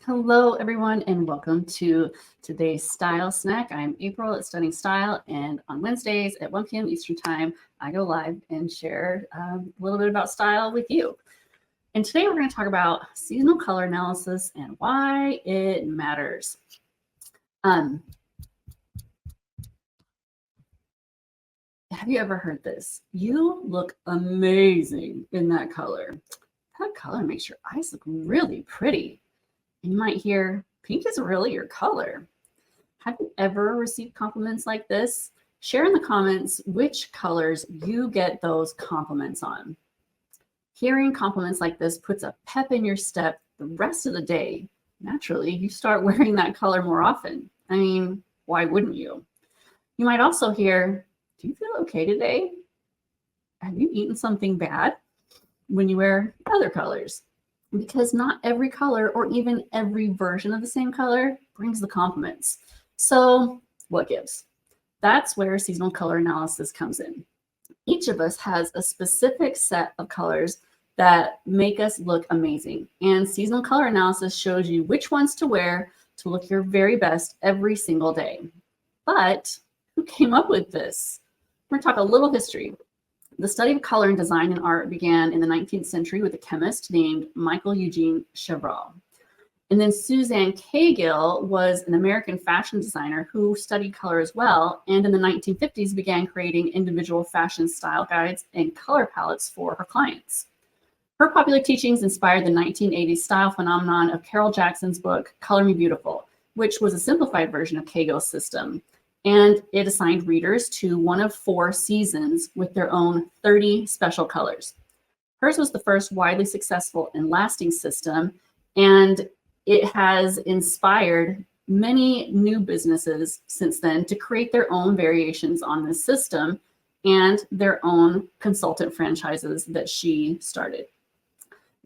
Hello, everyone, and welcome to today's Style Snack. I'm April at Stunning Style, and on Wednesdays at 1 p.m. Eastern Time, I go live and share a little bit about style with you. And today we're going to talk about seasonal color analysis and why it matters. Have you ever heard this? You look amazing in that color. That color makes your eyes look really pretty. And you might hear, pink is really your color. Have you ever received compliments like this? Share in the comments which colors you get those compliments on. Hearing compliments like this puts a pep in your step the rest of the day. Naturally, you start wearing that color more often. I mean, why wouldn't you? You might also hear, do you feel okay today? Have you eaten something bad? When you wear other colors. Because not every color or even every version of the same color brings the compliments. So what gives? That's where seasonal color analysis comes in. Each of us has a specific set of colors that make us look amazing. And seasonal color analysis shows you which ones to wear to look your very best every single day. But who came up with this? We're going to talk a little history. The study of color and design in art began in the 19th century with a chemist named Michael Eugene Chevreul. And then Suzanne Cagill was an American fashion designer who studied color as well, and in the 1950s began creating individual fashion style guides and color palettes for her clients. Her popular teachings inspired the 1980s style phenomenon of Carol Jackson's book, Color Me Beautiful, which was a simplified version of Cagill's system. And it assigned readers to one of 4 seasons with their own 30 special colors. Hers was the first widely successful and lasting system, and it has inspired many new businesses since then to create their own variations on this system and their own consultant franchises that she started.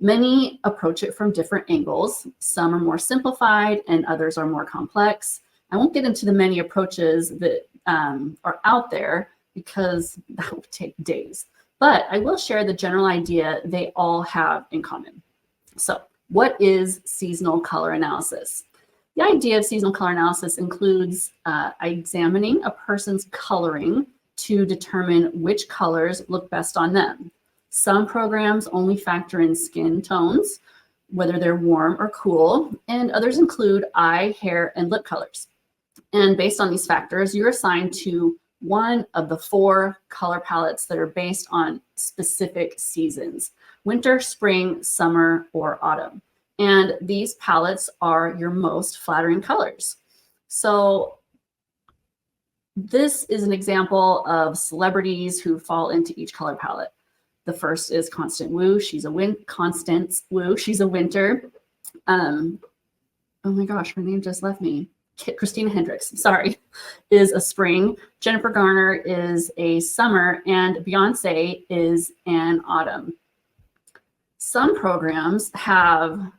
Many approach it from different angles. Some are more simplified and others are more complex. I won't get into the many approaches that are out there because that would take days, but I will share the general idea they all have in common. So what is seasonal color analysis? The idea of seasonal color analysis includes examining a person's coloring to determine which colors look best on them. Some programs only factor in skin tones, whether they're warm or cool, and others include eye, hair, and lip colors. And based on these factors, you're assigned to one of the 4 color palettes that are based on specific seasons: winter, spring, summer, or autumn. And these palettes are your most flattering colors. So this is an example of celebrities who fall into each color palette. The first is Constance Wu. She's a winter. Oh my gosh, her name just left me. Christina Hendricks, is a spring. Jennifer Garner is a summer, and Beyonce is an autumn. Some programs have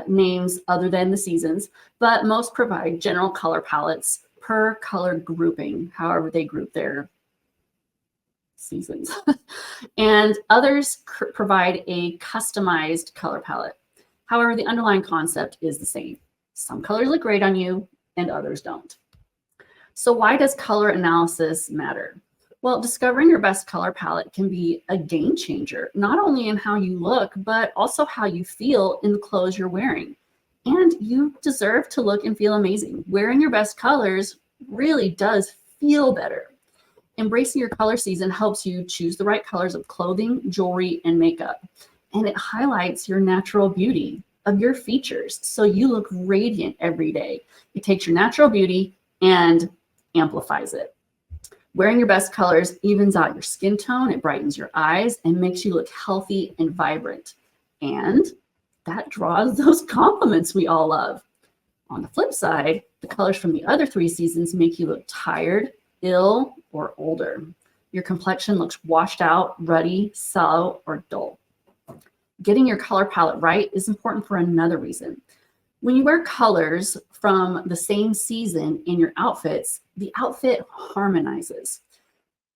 names other than the seasons, but most provide general color palettes per color grouping, however they group their seasons. And others provide a customized color palette. However, the underlying concept is the same. Some colors look great on you and others don't. So why does color analysis matter? Well, discovering your best color palette can be a game changer, not only in how you look, but also how you feel in the clothes you're wearing. And you deserve to look and feel amazing. Wearing your best colors really does feel better. Embracing your color season helps you choose the right colors of clothing, jewelry, and makeup. And it highlights your natural beauty of your features, so you look radiant every day. It takes your natural beauty and amplifies it. Wearing your best colors evens out your skin tone, it brightens your eyes, and makes you look healthy and vibrant. And that draws those compliments we all love. On the flip side, the colors from the other 3 seasons make you look tired, ill, or older. Your complexion looks washed out, ruddy, sallow, or dull. Getting your color palette right is important for another reason. When you wear colors from the same season in your outfits, the outfit harmonizes.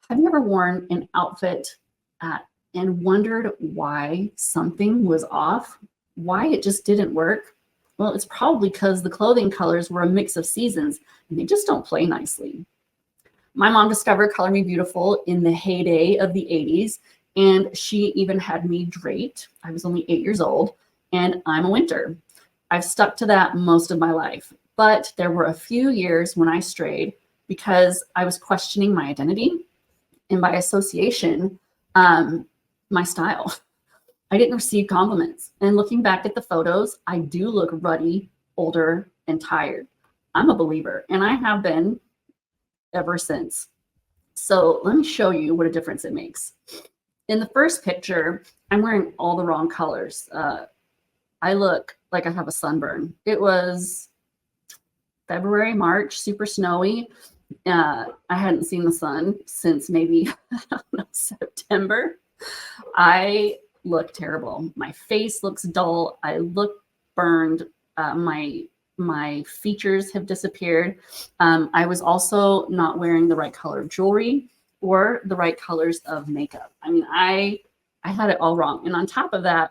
Have you ever worn an outfit and wondered why something was off, why it just didn't work? Well, it's probably because the clothing colors were a mix of seasons and they just don't play nicely. My mom discovered Color Me Beautiful in the heyday of the 80s, and she even had me draped. I was only 8 years old, and I'm a winter. I've stuck to that most of my life, but there were a few years when I strayed because I was questioning my identity and by association, my style. I didn't receive compliments. And looking back at the photos, I do look ruddy, older, and tired. I'm a believer, and I have been ever since. So let me show you what a difference it makes. In the first picture, I'm wearing all the wrong colors. I look like I have a sunburn. It was February, March, super snowy. I hadn't seen the sun since maybe, I don't know, September. I look terrible. My face looks dull. I look burned. My features have disappeared. I was also not wearing the right color of jewelry or the right colors of makeup. I mean, I had it all wrong. And on top of that,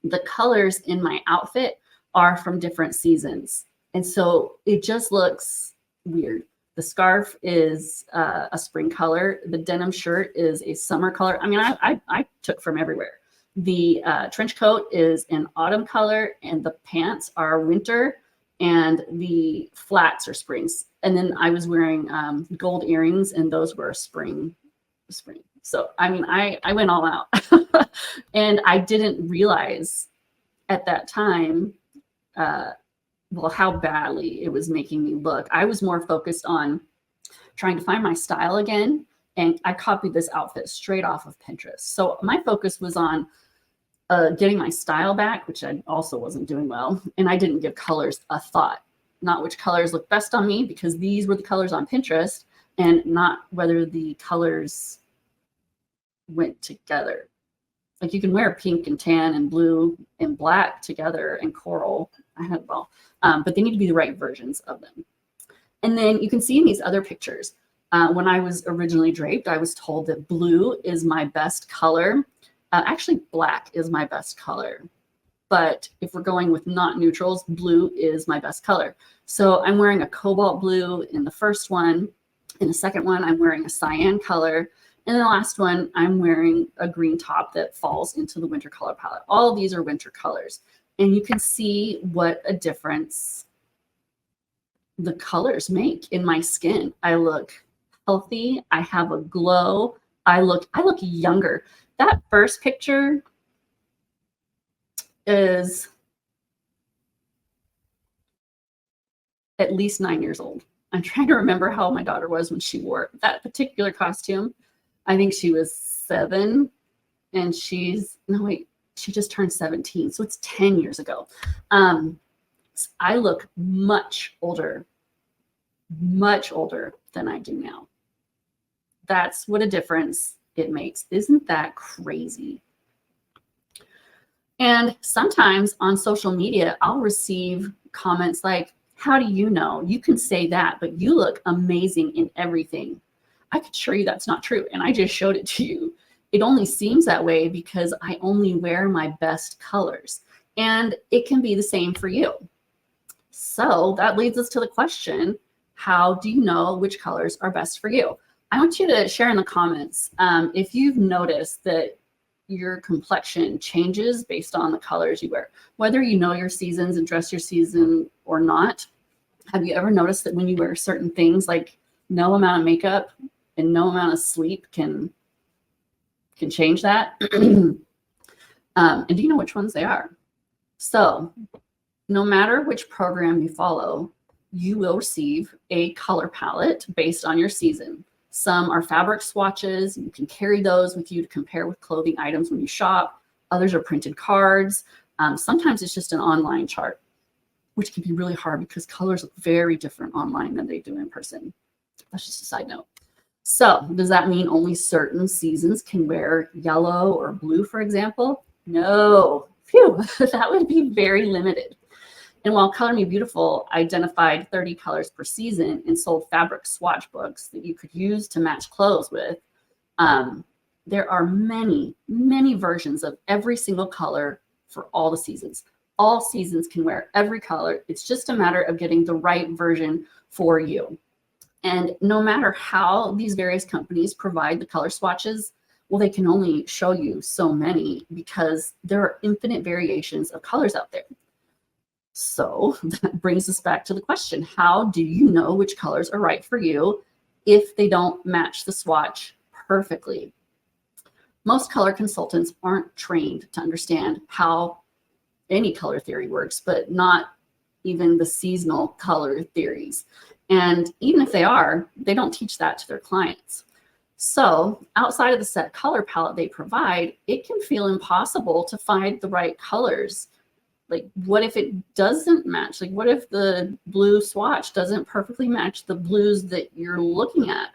the colors in my outfit are from different seasons. And so it just looks weird. The scarf is a spring color. The denim shirt is a summer color. I mean, I took from everywhere. The trench coat is an autumn color, and the pants are winter, and the flats are springs. And then I was wearing gold earrings, and those were spring. So, I mean, I went all out. And I didn't realize at that time well, how badly it was making me look. I was more focused on trying to find my style again. And I copied this outfit straight off of Pinterest. So my focus was on getting my style back, which I also wasn't doing well. And I didn't give colors a thought, not which colors look best on me, because these were the colors on Pinterest, and not whether the colors went together. Like you can wear pink and tan and blue and black together and coral. I had it all. But they need to be the right versions of them. And then you can see in these other pictures, when I was originally draped, I was told that blue is my best color. Actually, black is my best color. But if we're going with not neutrals, blue is my best color. So I'm wearing a cobalt blue in the first one. In the second one, I'm wearing a cyan color. And the last one, I'm wearing a green top that falls into the winter color palette. All of these are winter colors. And you can see what a difference the colors make in my skin. I look healthy. I have a glow. I look younger. That first picture is at least 9 years old. I'm trying to remember how my daughter was when she wore that particular costume. I think she was 7, and she just turned 17. So it's 10 years ago. I look much older than I do now. That's what a difference it makes. Isn't that crazy? And sometimes on social media, I'll receive comments like, how do you know? You can say that, but you look amazing in everything. I could assure you that's not true. And I just showed it to you. It only seems that way because I only wear my best colors. And it can be the same for you. So that leads us to the question, how do you know which colors are best for you? I want you to share in the comments if you've noticed that your complexion changes based on the colors you wear, whether you know your seasons and dress your season or not. Have you ever noticed that when you wear certain things, like no amount of makeup and no amount of sleep can change that? And do you know which ones they are? So no matter which program you follow, you will receive a color palette based on your season. Some are fabric swatches. You can carry those with you to compare with clothing items when you shop. Others are printed cards. Sometimes it's just an online chart, which can be really hard because colors look very different online than they do in person. That's just a side note. So does that mean only certain seasons can wear yellow or blue, for example? No. Phew, that would be very limited. And while Color Me Beautiful identified 30 colors per season and sold fabric swatch books that you could use to match clothes with, there are many, many versions of every single color for all the seasons. All seasons can wear every color. It's just a matter of getting the right version for you. And no matter how these various companies provide the color swatches, well, they can only show you so many because there are infinite variations of colors out there. So that brings us back to the question, how do you know which colors are right for you if they don't match the swatch perfectly? Most color consultants aren't trained to understand how any color theory works, but not even the seasonal color theories. And even if they are, they don't teach that to their clients. So outside of the set color palette they provide, it can feel impossible to find the right colors. Like, what if it doesn't match? Like, what if the blue swatch doesn't perfectly match the blues that you're looking at?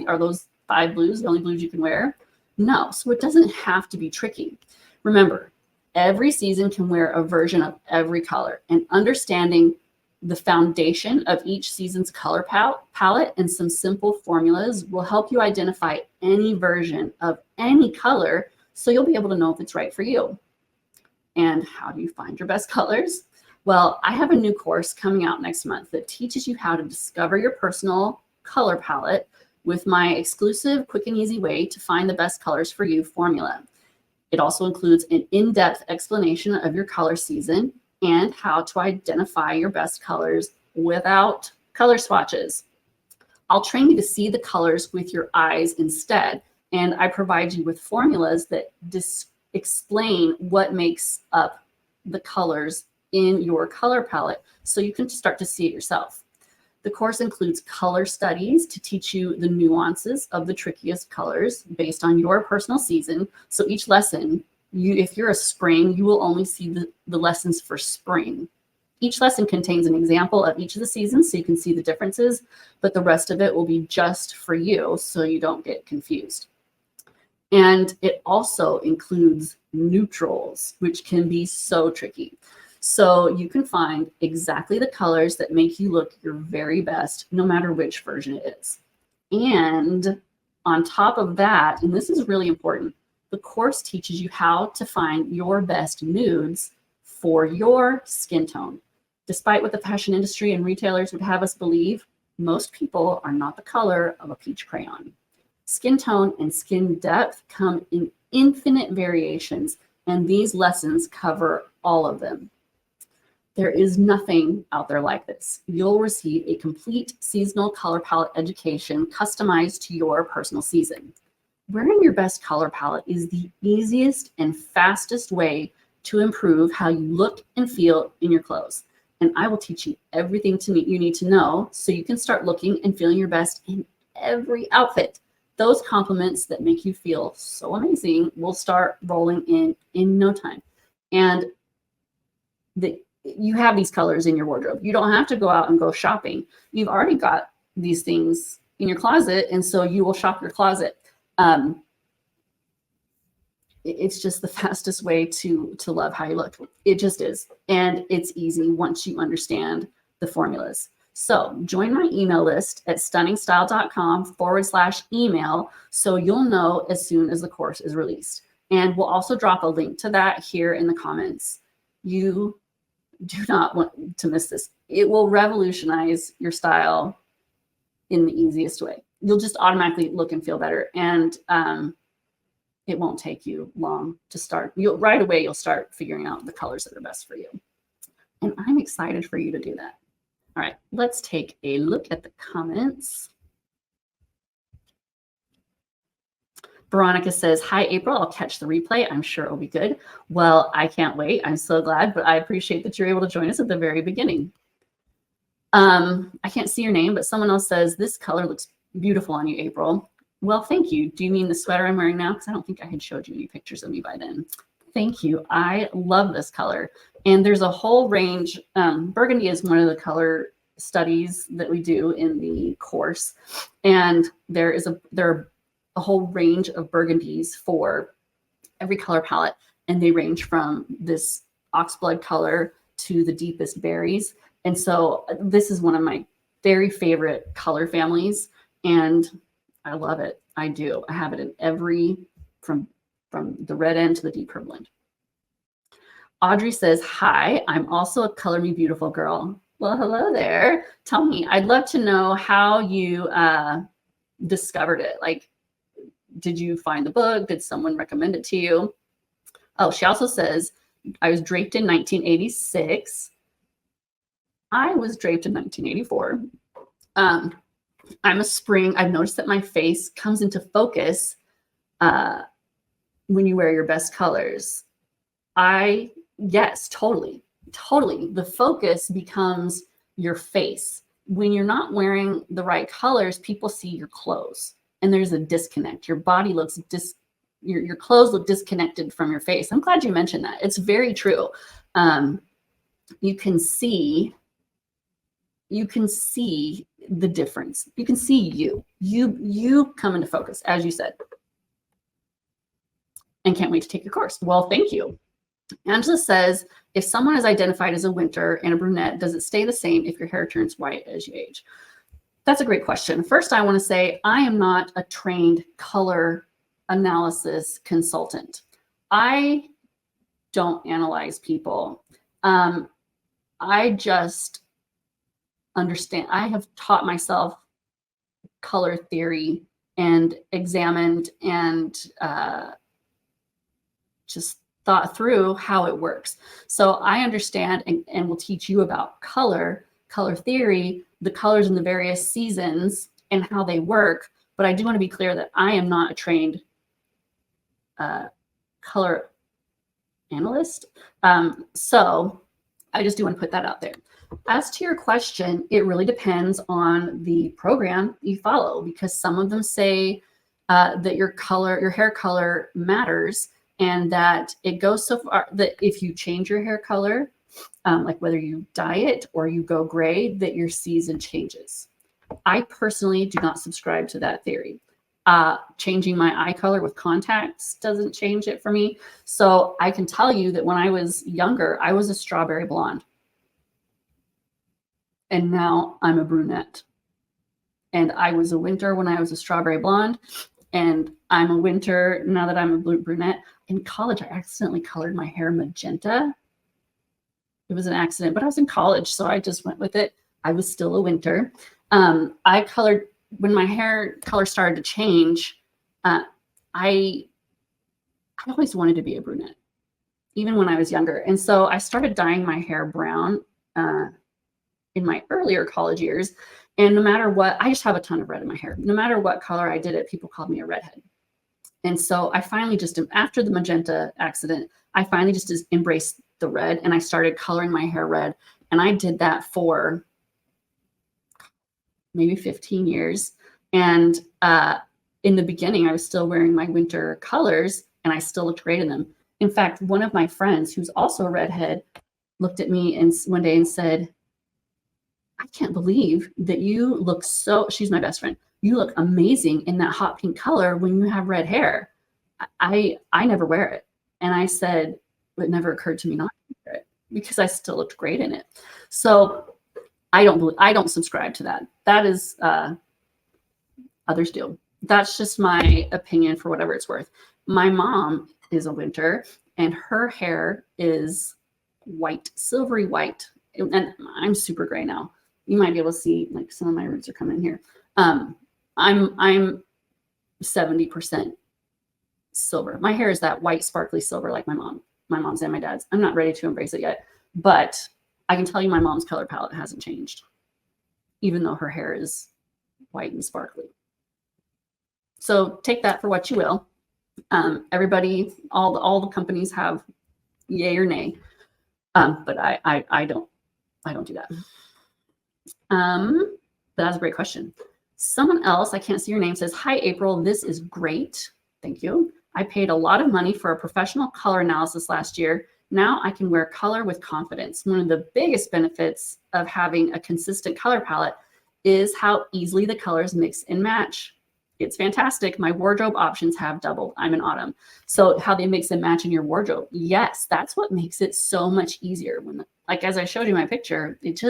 Are those 5 blues the only blues you can wear? No, so it doesn't have to be tricky. Remember, every season can wear a version of every color, and understanding the foundation of each season's color palette and some simple formulas will help you identify any version of any color so you'll be able to know if it's right for you. And how do you find your best colors? Well, I have a new course coming out next month that teaches you how to discover your personal color palette with my exclusive quick and easy way to find the best colors for you formula. It also includes an in-depth explanation of your color season and how to identify your best colors without color swatches. I'll train you to see the colors with your eyes instead, and I provide you with formulas that explain what makes up the colors in your color palette so you can start to see it yourself. The course includes color studies to teach you the nuances of the trickiest colors based on your personal season. So each lesson, if you're a spring, you will only see the lessons for spring. Each lesson contains an example of each of the seasons so you can see the differences, but the rest of it will be just for you so you don't get confused. And it also includes neutrals, which can be so tricky. So you can find exactly the colors that make you look your very best, no matter which version it is. And on top of that, and this is really important, the course teaches you how to find your best nudes for your skin tone. Despite what the fashion industry and retailers would have us believe, most people are not the color of a peach crayon. Skin tone and skin depth come in infinite variations, and these lessons cover all of them. There is nothing out there like this. You'll receive a complete seasonal color palette education customized to your personal season. Wearing your best color palette is the easiest and fastest way to improve how you look and feel in your clothes. And I will teach you everything you need to know so you can start looking and feeling your best in every outfit. Those compliments that make you feel so amazing will start rolling in no time. And you have these colors in your wardrobe. You don't have to go out and go shopping. You've already got these things in your closet, and so you will shop your closet. It's just the fastest way to love how you look. It just is. And it's easy once you understand the formulas. So join my email list at stunningstyle.com/email so you'll know as soon as the course is released. And we'll also drop a link to that here in the comments. You do not want to miss this. It will revolutionize your style in the easiest way. You'll just automatically look and feel better. And it won't take you long to start. Right away, you'll start figuring out the colors that are best for you. And I'm excited for you to do that. All right, let's take a look at the comments. Veronica says, hi, April. I'll catch the replay. I'm sure it'll be good. Well, I can't wait. I'm so glad, but I appreciate that you're able to join us at the very beginning. I can't see your name, but someone else says, this color looks beautiful on you, April. Well, thank you. Do you mean the sweater I'm wearing now? Because I don't think I had showed you any pictures of me by then. Thank you. I love this color. And there's a whole range. Burgundy is one of the color studies that we do in the course. And there are a whole range of burgundies for every color palette. And they range from this oxblood color to the deepest berries. And so this is one of my very favorite color families. And I love it. I do. I have it in every, from the red end to the deep purple end. Audrey says, hi, I'm also a Color Me Beautiful girl. Well, hello there. Tell me, I'd love to know how you discovered it. Like, did you find the book? Did someone recommend it to you? Oh, she also says, I was draped in 1986. I was draped in 1984. I'm a spring. I've noticed that my face comes into focus when you wear your best colors. Yes, totally. The focus becomes your face. When you're not wearing the right colors, people see your clothes and there's a disconnect. Your body looks your clothes look disconnected from your face. I'm glad you mentioned that. It's very true. You can see the difference. You can see you come into focus, as you said. And can't wait to take your course. Well, thank you. Angela says, if someone is identified as a winter and a brunette, does it stay the same if your hair turns white as you age? That's a great question. First, I want to say I am not a trained color analysis consultant. I don't analyze people. I just understand. I have taught myself color theory and examined and just thought through how it works. So I understand and will teach you about color theory, the colors in the various seasons and how they work. But I do want to be clear that I am not a trained color analyst. So I just do want to put that out there. As to your question, it really depends on the program you follow, because some of them say that your hair color matters, and that it goes so far that if you change your hair color, like whether you dye it or you go gray, that your season changes. I personally do not subscribe to that theory. Changing my eye color with contacts doesn't change it for me. So I can tell you that when I was younger, I was a strawberry blonde. And now I'm a brunette. And I was a winter when I was a strawberry blonde. And I'm a winter now that I'm a brunette. In college, I accidentally colored my hair magenta. It was an accident, but I was in college, so I just went with it. I was still a winter. I colored, when my hair color started to change, I always wanted to be a brunette, even when I was younger. And so I started dyeing my hair brown in my earlier college years. And no matter what, I just have a ton of red in my hair. No matter what color I did it, people called me a redhead. And so I finally just, after the magenta accident, I finally just embraced the red and I started coloring my hair red. And I did that for maybe 15 years. And in the beginning, I was still wearing my winter colors and I still looked great in them. In fact, one of my friends, who's also a redhead, looked at me and one day and said, I can't believe that you look so, she's my best friend, you look amazing in that hot pink color when you have red hair. I never wear it. And I said, it never occurred to me not to wear it because I still looked great in it. So I don't subscribe to that. That is, others do. That's just my opinion for whatever it's worth. My mom is a winter and her hair is white, silvery white. And I'm super gray now. You might be able to see, like, some of my roots are coming in here. I'm 70% silver. My hair is that white, sparkly silver like my mom's and my dad's. I'm not ready to embrace it yet, but I can tell you my mom's color palette hasn't changed, even though her hair is white and sparkly. So take that for what you will. Everybody, all the companies have yay or nay, but I don't do that. But that's a great question. Someone else, I can't see your name, says, hi, April, this is great. Thank you. I paid a lot of money for a professional color analysis last year. Now I can wear color with confidence. One of the biggest benefits of having a consistent color palette is how easily the colors mix and match. It's fantastic. My wardrobe options have doubled. I'm in autumn. So how they mix and match in your wardrobe. Yes, that's what makes it so much easier. When, like, as I showed you my picture, it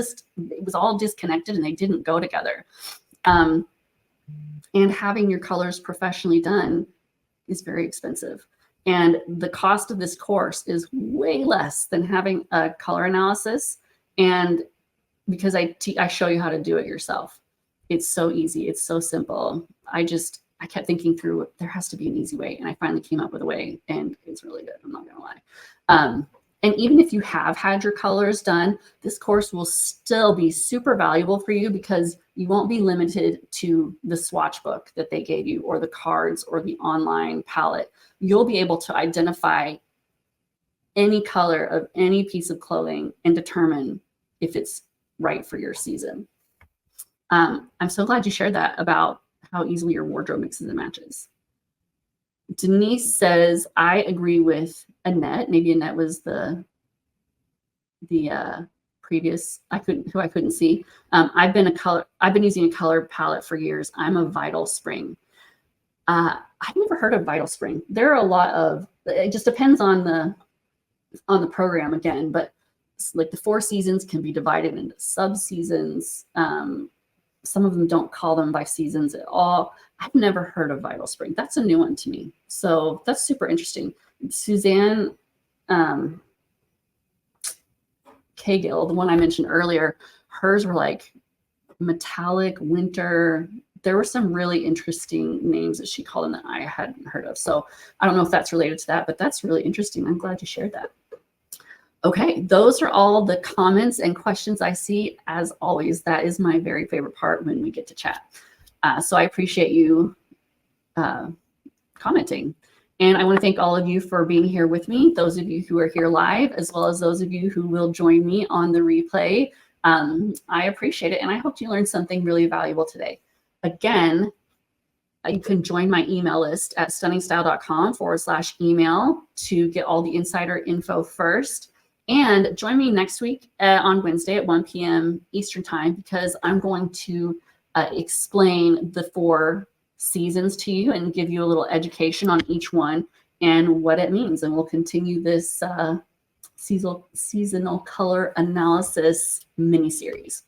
was all disconnected and they didn't go together. And having your colors professionally done is very expensive. And the cost of this course is way less than having a color analysis. And because I show you how to do it yourself. It's so easy. It's so simple. I kept thinking through, there has to be an easy way. And I finally came up with a way, and it's really good. I'm not going to lie. And even if you have had your colors done, this course will still be super valuable for you because you won't be limited to the swatch book that they gave you or the cards or the online palette. You'll be able to identify any color of any piece of clothing and determine if it's right for your season. I'm so glad you shared that about how easily your wardrobe mixes and matches. Denise says, I agree with Annette. Maybe Annette was the previous who I couldn't see. I've been using a color palette for years. I'm a Vital Spring. I've never heard of Vital Spring. There are a lot of, it just depends on the program again, but like the 4 seasons can be divided into sub seasons. Some of them don't call them by seasons at all. I've never heard of Vital Spring. That's a new one to me. So that's super interesting. Suzanne Cagill, the one I mentioned earlier, hers were like metallic winter. There were some really interesting names that she called them that I hadn't heard of. So I don't know if that's related to that, but that's really interesting. I'm glad you shared that. Okay, those are all the comments and questions I see. As always, that is my very favorite part when we get to chat. So I appreciate you commenting. And I want to thank all of you for being here with me, those of you who are here live, as well as those of you who will join me on the replay. I appreciate it, and I hope you learned something really valuable today. Again, you can join my email list at stunningstyle.com/email to get all the insider info first. And join me next week on Wednesday at 1 p.m. Eastern time, because I'm going to explain the 4 seasons to you and give you a little education on each one and what it means. And we'll continue this seasonal color analysis mini-series.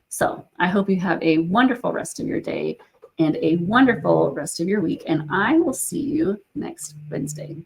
So I hope you have a wonderful rest of your day and a wonderful rest of your week. And I will see you next Wednesday.